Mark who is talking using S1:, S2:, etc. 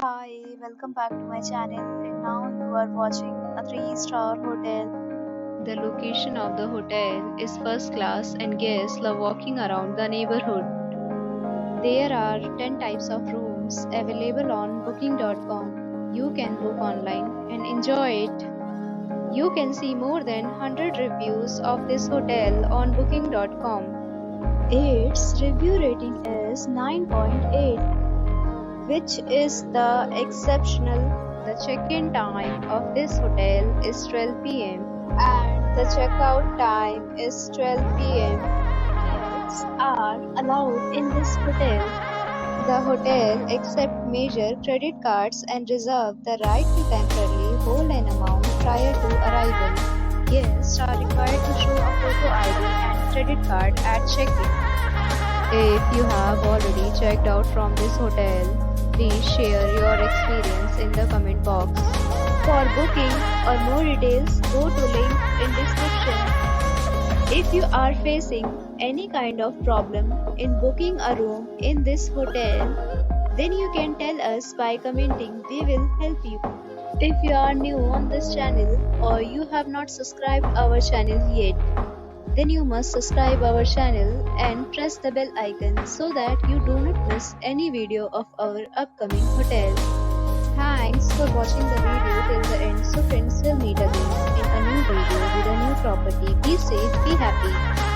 S1: Hi, welcome back to my channel. And now you are watching a 3-star hotel.
S2: The location of the hotel is first class and guests love walking around the neighborhood. There are 10 types of rooms available on booking.com. You can book online and enjoy it. You can see more than 100 reviews of this hotel on booking.com.
S1: Its review rating is 9.8, which is the exceptional.
S2: The check-in time of this hotel is 12 p.m.
S1: And the checkout time is 12 p.m. Pets are allowed in this hotel. The hotel accepts major credit cards and reserves the right to temporarily hold an amount prior to arrival. Guests are required to show a photo ID and credit card at check-in.
S2: If you have already checked out from this hotel, please share your experience in the comment box.
S1: For booking or more details, go to link in description. If you are facing any kind of problem in booking a room in this hotel, then you can tell us by commenting. We will help you. If you are new on this channel or you have not subscribed our channel yet, then you must subscribe our channel and press the bell icon so that you do not miss any video of our upcoming hotel. Thanks for watching the video till the end. So friends, will meet again in a new video with a new property. Be safe, be happy.